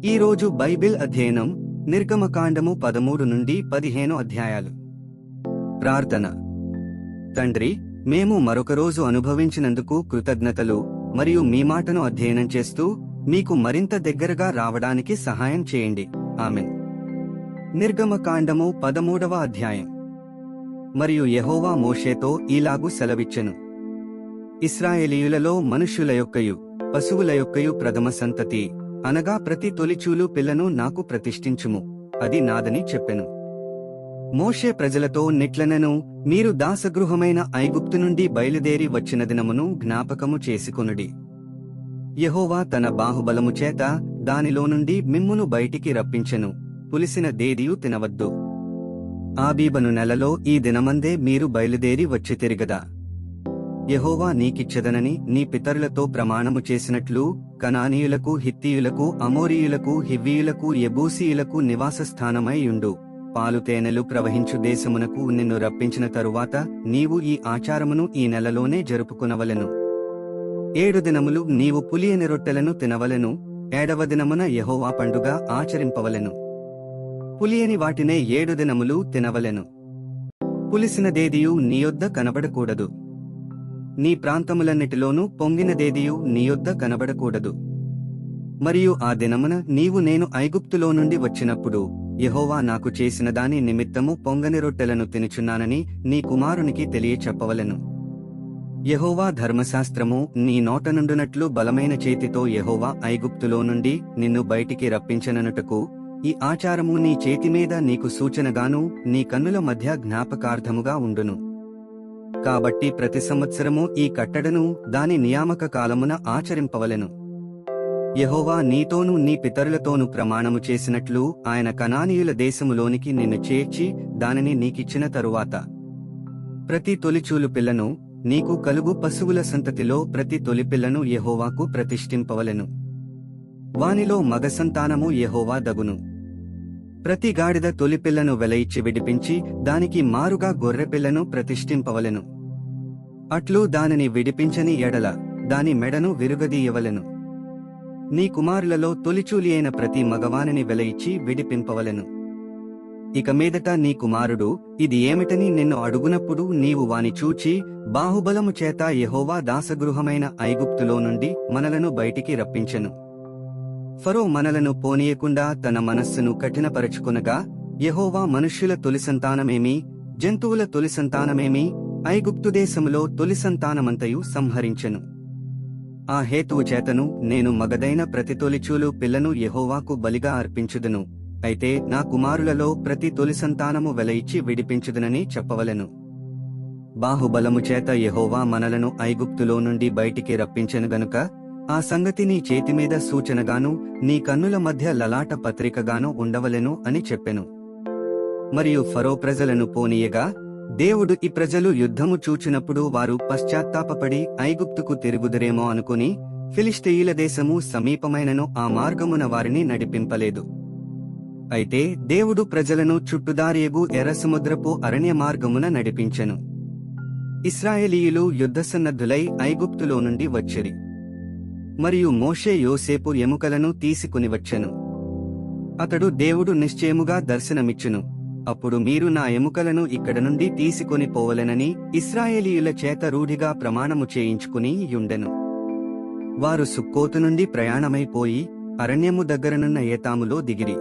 ఈ రోజు బైబిల్ అధ్యయనం నిర్గమకాండము 13 నుండి 15 అధ్యాయాలు. ప్రార్థన. తండ్రి, మేము మరొక రోజు అనుభవించినందుకు కృతజ్ఞతలు మరియు మీ మాటను అధ్యయనం చేస్తూ మీకు మరింత దగ్గరగా రావడానికి సహాయం చేయండి. ఆమేన్. నిర్గమకాండము 13వ అధ్యాయం. మరియు యెహోవా మోషేతో ఈలాగు సెలవిచ్చెను. ఇశ్రాయేలీయులలో మనుష్యుల యొక్కయు పశువుల యొక్కయు ప్రథమ సంతతి అనగా ప్రతి తొలిచూలు పిల్లను నాకు ప్రతిష్ఠించుము, అది నాదని చెప్పెను. మోషే ప్రజలతో నిట్లనెను, మీరు దాసగృహమైన ఐగుప్తు నుండి బయలుదేరి వచ్చిన దినమును జ్ఞాపకము చేసుకొనుడి. యెహోవా తన బాహుబలము చేత దానిలో నుండి మిమ్మును బయటికి రప్పించెను. పులిసిన దేదియు తినవద్దు. ఆబీబను నెలలో ఈ దినమందే మీరు బయలుదేరి వచ్చి తిరిగదా. యెహోవా నీకిచ్చెదనని నీ పితరులతో ప్రమాణము చేసినట్లు కనానీయులకు, హిత్తీయులకు, అమోరీయులకు, హివ్వీయులకు, యెబూసీయులకు నివాస స్థానమై యుండు. పాలుతేనెలు ప్రవహించు దేశమునకు నిన్ను రప్పించిన తరువాత నీవు ఈ ఆచారమును ఈ నెలలోనే జరుపుకొనవలెను. 7 దినములు నీవు పులియని రొట్టెలను తినవలెను. 7వ దినమున యెహోవా పండుగ ఆచరింపవలెను. పులియని వాటినే 7 దినములు తినవలెను. పులిసినదేదియు నీయొద్ద కనబడకూడదు. నీ ప్రాంతములన్నిటిలోనూ పొంగినదేదియు నీయొద్ద కనబడకూడదు. మరియు ఆ దినమున నీవు నేను ఐగుప్తులో నుండి వచ్చినప్పుడు యెహోవా నాకు చేసిన దాని నిమిత్తము పొంగని రొట్టెలను తినుచున్నానని నీ కుమారునికి తెలియచెప్పవలెను. యెహోవా ధర్మశాస్త్రము నీ నోట నుండునట్లు బలమైన చేతితో యెహోవా ఐగుప్తులో నుండి నిన్ను బయటికి రప్పించననుటకు ఈ ఆచారము నీ చేతిమీద నీకు సూచనగాను నీ కన్నుల మధ్య జ్ఞాపకార్థముగా ఉండును. కాబట్టి ప్రతి సంవత్సరము ఈ కట్టడను దాని నియామక కాలమున ఆచరింపవలెను. యెహోవా నీతోనూ నీ పితరులతోనూ ప్రమాణము చేసినట్లు ఆయన కనానీయుల దేశములోనికి నిన్ను చేర్చి దానిని నీకిచ్చిన తరువాత ప్రతి తొలిచూలు పిల్లను, నీకు కలుగు పశువుల సంతతిలో ప్రతి తొలిపిల్లను యెహోవాకు ప్రతిష్ఠింపవలెను. వానిలో మగ సంతానము యెహోవా దగును. ప్రతి గాడిద తొలిపిల్లను వెలయిచ్చి విడిపించి దానికి మారుగా గొర్రెపిల్లను ప్రతిష్ఠింపవలెను. అట్లు దానిని విడిపించని ఎడల దాని మెడను విరుగదీయవలెను. నీ కుమారులలో తొలిచూలి అయిన ప్రతి మగవానిని వెలయిచ్చి విడిపింపవలెను. ఇక మీదట నీ కుమారుడు ఇది ఏమిటని నిన్ను అడుగునప్పుడు నీవు వాని చూచి, బాహుబలము చేత యెహోవా దాసగృహమైన ఐగుప్తులో నుండి మనలను బయటికి రప్పించెను. ఫరో మనలను పోనీయకుండా తన మనస్సును కఠినపరచుకొనగా యెహోవా మనుష్యుల తొలిసంతానమేమి, జంతువుల తొలిసంతానమేమి, ఐగుప్తు దేశములో తొలిసంతానమంతయు సంహరించెను. ఆ హేతువు చేతను నేను మగదైన ప్రతి తొలిచూలు పిల్లను యెహోవాకు బలిగా అర్పించుదును. అయితే నా కుమారులలో ప్రతి తొలిసంతానము వెలయిచ్చి విడిపించుదునని చెప్పవలెను. బాహుబలము చేత యెహోవా మనలను ఐగుప్తులో నుండి బయటికి రప్పించెను గనుక ఆ సంగతి నీ చేతిమీద సూచనగాను నీ కన్నుల మధ్య లలాట పత్రికగాను ఉండవలెను అని చెప్పెను. మరియు ఫరో ప్రజలను పోనీయగా దేవుడు ఈ ప్రజలు యుద్ధము చూచినప్పుడు వారు పశ్చాత్తాపపడి ఐగుప్తుకు తిరుగుదురేమో అనుకుని ఫిలిష్తీయుల దేశము సమీపమైనను ఆ మార్గమున వారిని నడిపింపలేదు. అయితే దేవుడు ప్రజలను చుట్టుదారియగు ఎర్రసముద్రపు అరణ్య మార్గమున నడిపించెను. ఇశ్రాయేలీయులు యుద్ధసన్నద్ధులై ఐగుప్తులో నుండి వచ్చిరి. మరియు మోషే యోసేపు ఎముకలను తీసుకుని వచ్చెను. అతడు దేవుడు నిశ్చయముగా దర్శనమిచ్చును. అప్పుడు మీరు నా ఎముకలను ఇక్కడ నుండి తీసుకొని పోవలెనని ఇశ్రాయేలీయుల చేత రూఢిగా ప్రమాణము చేయించుకుని యుండెను. వారు సుక్కోతు నుండి ప్రయాణమైపోయి అరణ్యము దగ్గరనున్న ఏతాములో దిగిరి.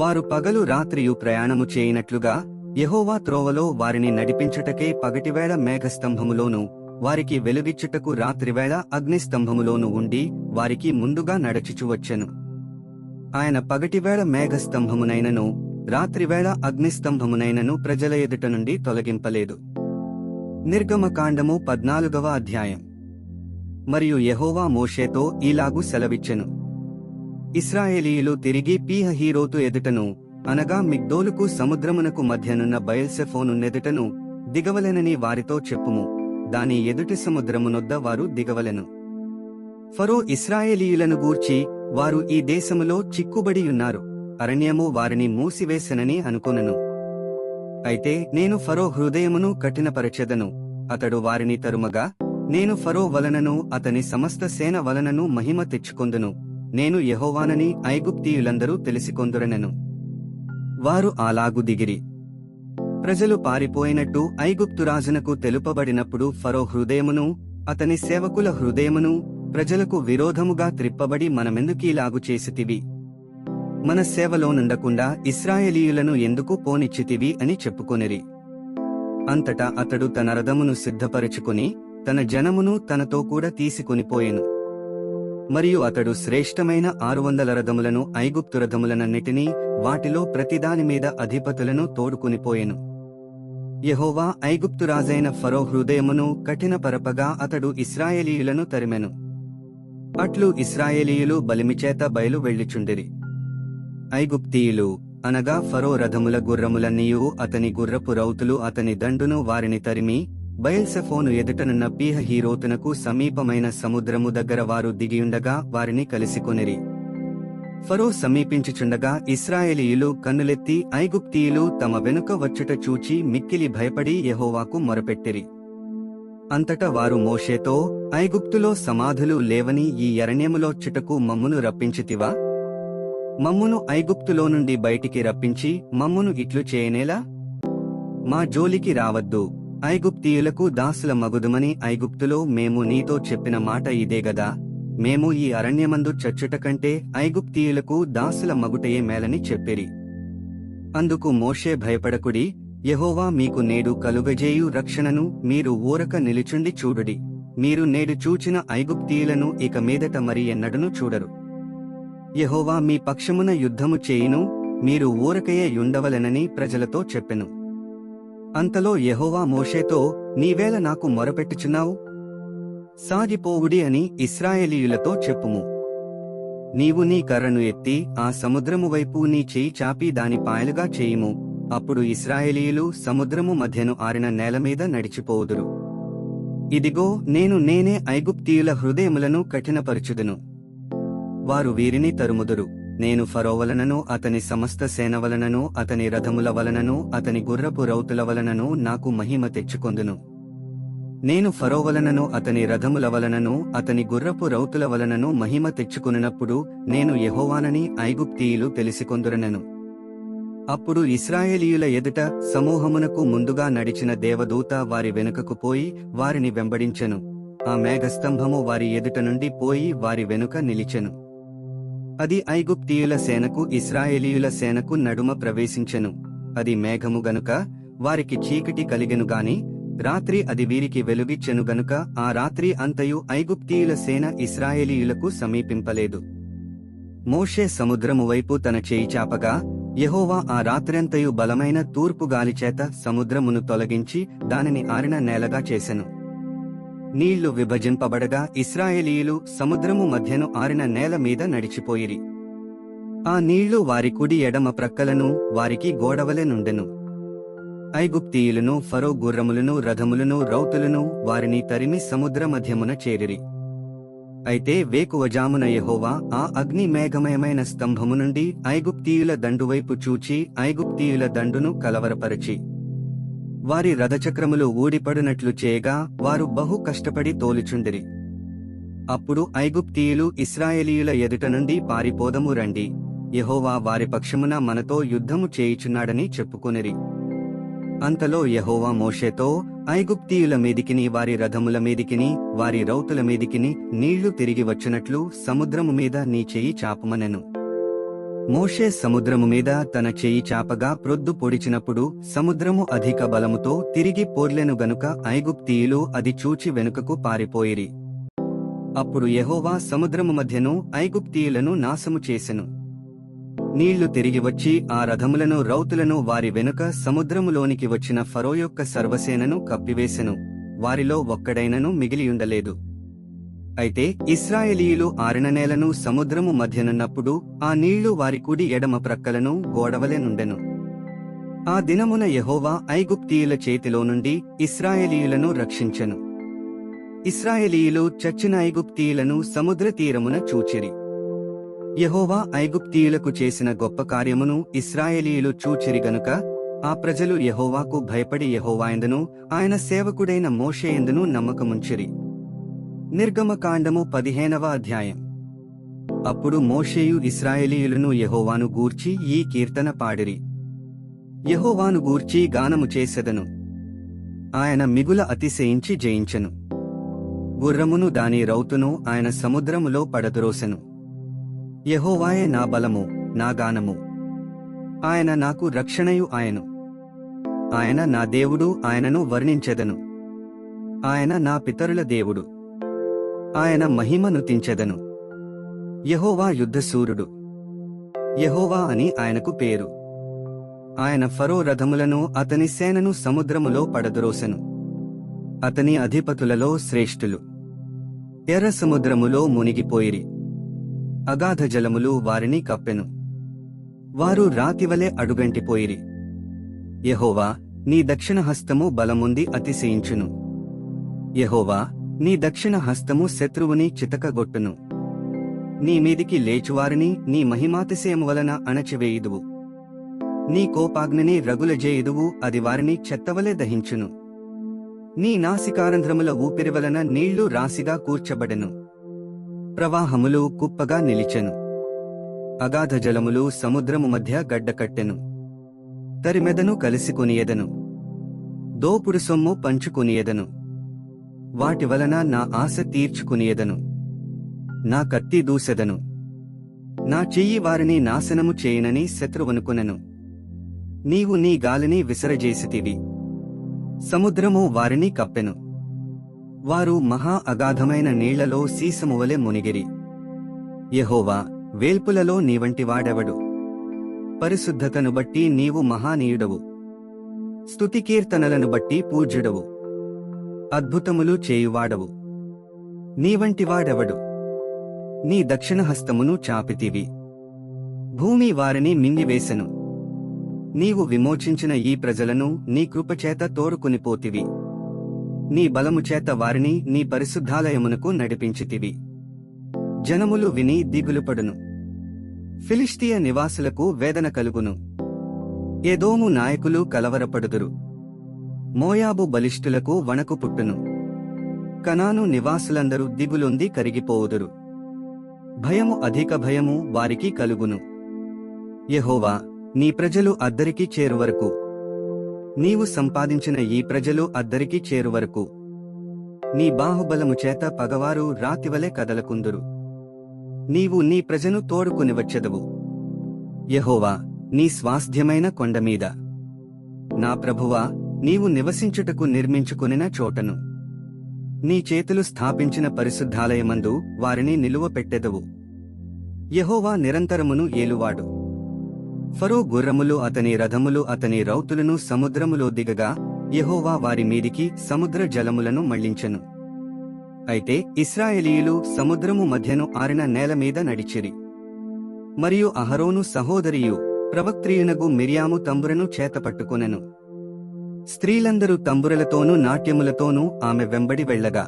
వారు పగలు రాత్రియు ప్రయాణము చేయనట్లుగా యెహోవా త్రోవలో వారిని నడిపించుటకే పగటివేళ మేఘస్తంభములోను వారికి వెలుగిచ్చుటకు రాత్రివేళ అగ్నిస్తంభములోను ఉండి వారికి ముందుగా నడచుచు వచ్చెను. ఆయన పగటివేళ మేఘస్తంభమునైనను రాత్రివేళ అగ్నిస్తంభమునైనను ప్రజల ఎదుట నుండి తొలగింపలేదు. నిర్గమకాండము 14వ అధ్యాయం. మరియు యెహోవా మోషేతో ఈలాగు సెలవిచ్చెను. ఇశ్రాయేలీయులు తిరిగి పీహహీరోతు ఎదుటను అనగా మిగ్దోలుకు సముద్రమునకు మధ్యనున్న బయల్సెఫోనున్నెదుటను దిగవలెనని వారితో చెప్పుము. దాని ఎదుటి సముద్రమునొద్ద వారు దిగవలెను. ఫరో ఇశ్రాయేలీయులను గూర్చి, వారు ఈ దేశములో చిక్కుబడియున్నారు, అరణ్యము వారిని మూసివేసెనని అనుకొనెను. అయితే నేను ఫరో హృదయమును కఠినపరచెదను, అతడు వారిని తరుమగా నేను ఫరో వలనను అతని సమస్త సేన వలనను మహిమ తెచ్చుకొందును. నేను యెహోవానని ఐగుప్తీయులందరూ తెలిసికొందురనెను. వారు అలాగు దిగిరి. ప్రజలు పారిపోయినట్టు ఐగుప్తు రాజునకు తెలుపబడినప్పుడు ఫరో హృదయమును అతని సేవకుల హృదయమును ప్రజలకు విరోధముగా త్రిప్పబడి మనమెందుకీలాగు చేసితివి? మన సేవలోనుండకుండా ఇశ్రాయేలీయులను ఎందుకు పోనిచ్చితివి అని చెప్పుకొనిరి. అంతటా అతడు తన రథమును సిద్ధపరచుకుని తన జనమును తనతో కూడా తీసుకొనిపోయెను. మరియు అతడు శ్రేష్టమైన 600 రథములను ఐగుప్తు రథములనన్నిటినీ వాటిలో ప్రతిదానిమీద అధిపతులను తోడుకునిపోయెను. యెహోవా ఐగుప్తు రాజైన ఫరో హృదయమును కఠినపరపగా అతడు ఇశ్రాయేలీయులను తరిమెను. అట్లు ఇశ్రాయేలీయులు బలిమిచేత బయలు వెళ్ళిచుండిరి. ఐగుప్తీయులు అనగా ఫరో రథముల గుర్రములన్నీయు అతని గుర్రపు రౌతులు అతని దండును వారిని తరిమి బయల్సెఫోను ఎదుటనున్న పీహ హీరోతునకు సమీపమైన సముద్రము దగ్గర వారు దిగియుండగా వారిని కలిసికొనిరి. ఫరో సమీపించుచుండగా ఇశ్రాయేలీయులు కన్నులెత్తి ఐగుప్తీయులు తమ వెనుక వచ్చుట చూచి మిక్కిలి భయపడి యెహోవాకు మొరపెట్టిరి. అంతటా వారు మోషేతో, ఐగుప్తులో సమాధులు లేవని ఈ అరణ్యములోచ్చుటకు మమ్మును రప్పించితివా? మమ్మును ఐగుప్తులో నుండి బయటికి రప్పించి మమ్మును ఇట్లు చేయనేలా? మా జోలికి రావద్దు, ఐగుప్తీయులకు దాసుల మగుదుమని ఐగుప్తులో మేము నీతో చెప్పిన మాట ఇదే గదా. మేము ఈ అరణ్యమందు చచ్చుట కంటే ఐగుప్తీయులకు దాసుల మగుటయే మేలని చెప్పిరి. అందుకు మోషే భయపడకుడి, యెహోవా మీకు నేడు కలుగజేయు రక్షణను మీరు ఊరక నిలుచుండి చూడుడి. మీరు నేడు చూచిన ఐగుప్తీయులను ఇక మీదట మరి ఎన్నడను చూడరు. యెహోవా మీ పక్షమున యుద్ధము చేయును, మీరు ఊరకయే యుండవలెనని ప్రజలతో చెప్పెను. అంతలో యెహోవా మోషేతో, నీవేళ నాకు మొరపెట్టుచున్నావు? సాగిపోవుడి అని ఇశ్రాయేలీయులతో చెప్పుము. నీవు నీ కర్రను ఎత్తి ఆ సముద్రము వైపు నీ చేయి చాపి దాని పాయలుగా చేయుము. అప్పుడు ఇశ్రాయేలీయులు సముద్రము మధ్యను ఆరిన నేలమీద నడిచిపోవుదురు. ఇదిగో నేనే ఐగుప్తీయుల హృదయములను కఠినపరచుదును. వారు వీరిని తరుముదురు. నేను ఫరో వలనను అతని సమస్త సేన వలనను అతని రథముల వలనను అతని గుర్రపు రౌతుల వలనను నాకు మహిమ తెచ్చుకొందును. నేను ఫరో వలనను అతని రథముల వలనను అతని గుర్రపు రౌతుల వలనను మహిమ తెచ్చుకొనున్నప్పుడు నేను యెహోవానని ఐగుప్తీయులు తెలిసికొందురనెను. అప్పుడు ఇశ్రాయేలీయుల ఎదుట సమూహమునకు ముందుగా నడిచిన దేవదూత వారి వెనుకకు పోయి వారిని వెంబడించెను. ఆ మేఘస్తంభము వారి ఎదుట నుండి పోయి వారి వెనుక నిలిచెను. అది ఐగుప్తీయుల సేనకు ఇశ్రాయేలీయుల సేనకు నడుమ ప్రవేశించెను. అది మేఘము గనుక వారికి చీకటి కలిగెను గాని రాత్రి అది వీరికి వెలుగిచ్చెను గనుక ఆ రాత్రి అంతయు ఐగుప్తీయుల సేన ఇశ్రాయేలీయులకు సమీపింపలేదు. మోషే సముద్రము వైపు తన చేయి చాపగా యెహోవా ఆ రాత్రంతయు బలమైన తూర్పు గాలిచేత సముద్రమును తొలగించి దానిని ఆరిన నేలగా చేసెను. నీళ్లు విభజింపబడగా ఇశ్రాయేలీయులు సముద్రము మధ్యను ఆరిన నేల మీద నడిచిపోయిరి. ఆ నీళ్లు వారి కుడి ఎడమ ప్రక్కలను వారికి గోడవలె నుండెను. ఐగుప్తీయులను ఫరో గుర్రములను రథములను రౌతులను వారిని తరిమి సముద్ర మధ్యమున చేరిరి. అయితే వేకువజామున యెహోవా ఆ అగ్ని మేఘమయమైన స్తంభము నుండి ఐగుప్తీయుల దండువైపు చూచి ఐగుప్తీయుల దండును కలవరపరచి వారి రథచక్రములు ఊడిపడునట్లు చేయగా వారు బహు కష్టపడి తోలుచుండిరి. అప్పుడు ఐగుప్తీయులు ఇశ్రాయేలీయుల ఎదుట నుండి పారిపోదము రండి, యెహోవా వారి పక్షమున మనతో యుద్ధము చేయుచున్నాడని చెప్పుకొనిరి. అంతలో యెహోవా మోషేతో, ఐగుప్తీయుల మీదికిని వారి రథముల మీదికిని వారి రౌతుల మీదికిని నీళ్లు తిరిగి వచ్చినట్లు సముద్రము మీద నీ చెయ్యి చాపమనెను. మోషే సముద్రము మీద తన చెయ్యి చాపగా ప్రొద్దు పొడిచినప్పుడు సముద్రము అధిక బలముతో తిరిగి పోర్లెను గనుక ఐగుప్తీయులు అది చూచి వెనుకకు పారిపోయిరి. అప్పుడు యెహోవా సముద్రము మధ్యను ఐగుప్తీయులను నాశము చేసెను. నీళ్లు తిరిగి వచ్చి ఆ రథములను రౌతులను వారి వెనుక సముద్రములోనికి వచ్చిన ఫరో యొక్క సర్వసేనను కప్పివేసెను. వారిలో ఒక్కడైనను మిగిలియుండలేదు. అయితే ఇశ్రాయేలీయులు ఆరిన నేలను సముద్రము మధ్యనున్నప్పుడు ఆ నీళ్లు వారి కుడి ఎడమ ప్రక్కలను గోడవలె నుండెను. ఆ దినమున యెహోవా ఐగుప్తీయుల చేతిలో నుండి ఇశ్రాయేలీయులను రక్షించెను. ఇశ్రాయేలీయులు చచ్చిన ఐగుప్తీయులను సముద్ర తీరమున చూచిరి. యెహోవా ఐగుప్తీయులకు చేసిన గొప్ప కార్యమును ఇశ్రాయేలీయులు చూచిరి గనుక ఆ ప్రజలు యెహోవాకు భయపడి యెహోవాయందును ఆయన సేవకుడైన మోషేయందును నమ్మకముంచిరి. నిర్గమకాండము 15వ అధ్యాయం. అప్పుడు మోషేయు ఇశ్రాయేలీయులను యెహోవాను గూర్చి ఈ కీర్తన పాడిరి. యెహోవాను గూర్చి గానము చేసెదను, ఆయన మిగుల అతిశయించి జయించెను. గుర్రమును దాని రౌతును ఆయన సముద్రములో పడద్రోసెను. యెహోవాయే నా బలము, నా గానము, ఆయన నాకు రక్షణయు ఆయను. ఆయన నా దేవుడు, ఆయనను వర్ణించెదను. ఆయన నా పితరుల దేవుడు, ఆయన మహిమను తించెదను. యెహోవా యుద్ధశూరుడు, యెహోవా అని ఆయనకు పేరు. ఆయన ఫరో రథములను అతని సేనను సముద్రములో పడద్రోసెను. అతని అధిపతులలో శ్రేష్ఠులు ఎర్ర సముద్రములో మునిగిపోయిరి. అగాధ జలములు వారిని కప్పెను. వారు రాతివలె అడుగంటిపోయిరి. యెహోవా, నీ దక్షిణ హస్తము బలముంది అతిశయించును. యెహోవా, నీ దక్షిణ హస్తము శత్రువుని చితకగొట్టును. నీ మీదికి లేచువారిని నీ మహిమాతిశయము వలన అణచివేయుదువు. నీ కోపాగ్నిని రగులజేయుదువు, అది వారిని చెత్తవలె దహించును. నీ నాసికారంధ్రముల ఊపిరి వలన నీళ్లు రాశిగా కూర్చబడెను. ప్రవాహములు కుప్పగా నిలిచెను. అగాధ జలములు సముద్రము మధ్య గడ్డకట్టెను. తరిమెదను కలిసికొనియెదను, దోపుడు సొమ్ము పంచుకొనియెదను. వాటి వలన నా ఆశ తీర్చుకునియెదను. నా కత్తి దూసెదను. నా చెయ్యి వారిని నాశనము చేయునని శత్రువనుకొనెను. నీవు నీ గాలిని విసరజేసితివి, సముద్రము వారిని కప్పెను. వారు మహా అగాధమైన నీళ్లలో సీసమువలె మునిగిరి. యెహోవా, వేల్పులలో నీవంటివాడెవడు? పరిశుద్ధతను బట్టి నీవు మహానీయుడవు. స్తుతికీర్తనలను బట్టి పూజ్యుడవు. అద్భుతములు చేయువాడవు. నీవంటివాడెవడు? నీ దక్షిణహస్తమును చాపితివి, భూమి వారిని మింగివేసెను. నీవు విమోచించిన ఈ ప్రజలను నీ కృపచేత తోరుకునిపోతివి. నీ బలము చేత వారిని నీ పరిశుద్ధాలయమునకు నడిపించితివి. జనములు విని దిగులుపడును. ఫిలిష్తీయ నివాసులకు వేదన కలుగును. ఎదోము నాయకులు కలవరపడుదురు. మోయాబు బలిష్ఠులకు వణకు పుట్టును. కనాను నివాసులందరూ దిగులొంది కరిగిపోవుదురు. భయము, అధిక భయము వారికి కలుగును. యెహోవా, నీ ప్రజలు అద్దరికి చేరువరకు, నీవు సంపాదించిన ఈ ప్రజలు అద్దరికి చేరువరకు, నీ బాహుబలము చేత పగవారు రాతివలె కదలకుందురు. నీవు నీ ప్రజను తోడుకుని వచ్చెదవు. యెహోవా, నీ స్వాస్థ్యమైన కొండమీద, నా ప్రభువా, నీవు నివసించుటకు నిర్మించుకొనిన చోటను, నీ చేతులు స్థాపించిన పరిశుద్ధాలయమందు వారిని నిలువపెట్టెదవు. యెహోవా నిరంతరమును ఏలువాడు. ఫరో గుర్రములు అతని రథములు అతని రౌతులను సముద్రములో దిగగా యెహోవా వారి మీదికి సముద్ర జలములను మళ్లించెను. అయితే ఇశ్రాయేలీయులు సముద్రము మధ్యను ఆరిన నేల మీద నడిచిరి. మరియు అహరోను సహోదరియు ప్రవక్త్రియునగు మిర్యాము తంబురను చేతపట్టుకొనెను. స్త్రీలందరూ తంబురలతోనూ నాట్యములతోనూ ఆమె వెంబడి వెళ్ళగా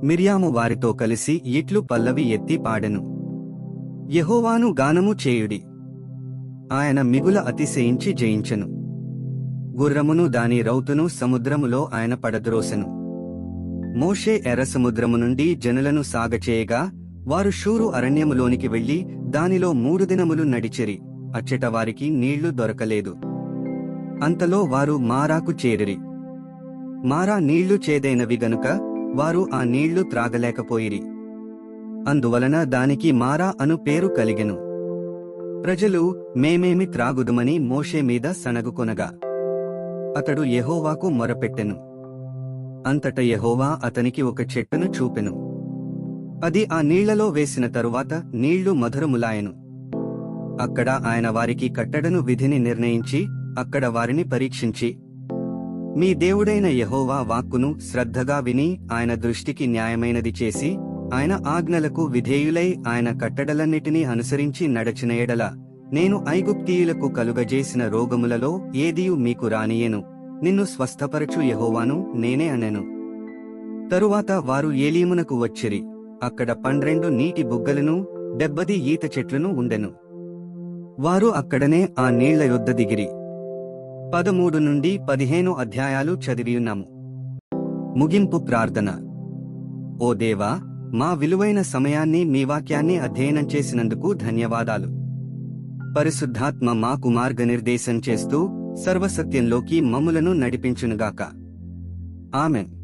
మిర్యాము వారితో కలిసి ఇట్లు పల్లవి ఎత్తి పాడెను. యెహోవాను గానము చేయుడి, ఆయన మిగుల అతిశయించి జయించెను. గుర్రమును దాని రౌతును సముద్రములో ఆయన పడద్రోసెను. మోషే ఎర్ర సముద్రము నుండి జనులను సాగచేయగా వారు షూరు అరణ్యములోనికి వెళ్లి దానిలో 3 దినములు నడిచిరి. అచ్చట వారికి నీళ్లు దొరకలేదు. అంతలో వారు మారాకు చేరిరి. మారా నీళ్లు చేదైనవి గనుక వారు ఆ నీళ్లు త్రాగలేకపోయిరి. అందువలన దానికి మారా అను పేరు కలిగెను. ప్రజలు మేమేమి త్రాగుదుమని మోషే మీద సణగుకొనగా అతడు యెహోవాకు మొరపెట్టెను. అంతట యెహోవా అతనికి ఒక చెట్టును చూపెను. అది ఆ నీళ్లలో వేసిన తరువాత నీళ్లు మధురములాయెను. అక్కడ ఆయన వారికి కట్టడను విధిని నిర్ణయించి అక్కడ వారిని పరీక్షించి, మీ దేవుడైన యెహోవా వాక్కును శ్రద్ధగా విని ఆయన దృష్టికి న్యాయమైనది చేసి ఆయన ఆజ్ఞలకు విధేయులై ఆయన కట్టడలన్నిటినీ అనుసరించి నడచిన ఎడల నేను ఐగుప్తీయులకు కలుగజేసిన రోగములలో ఏదియు మీకు రానియెను. నిన్ను స్వస్థపరచు యెహోవాను నేనే అనెను. తరువాత వారు ఏలీమునకు వచ్చిరి. అక్కడ 12 నీటి బుగ్గలను 70 ఈత చెట్లును ఉండెను. వారు అక్కడనే ఆ నీళ్ల యొద్ద దిగిరి. 13 నుండి 15 అధ్యాయాలు చదివియున్నాము. ముగింపు ప్రార్థన. ఓ దేవా, మా విలువైన సమయాన్ని మీ వాక్యాన్ని అధ్యయనం చేసినందుకు ధన్యవాదాలు. పరిశుద్ధాత్మ మాకు మార్గనిర్దేశం చేస్తూ సర్వసత్యంలోకి మమ్ములను నడిపించునుగాక. ఆమెన్.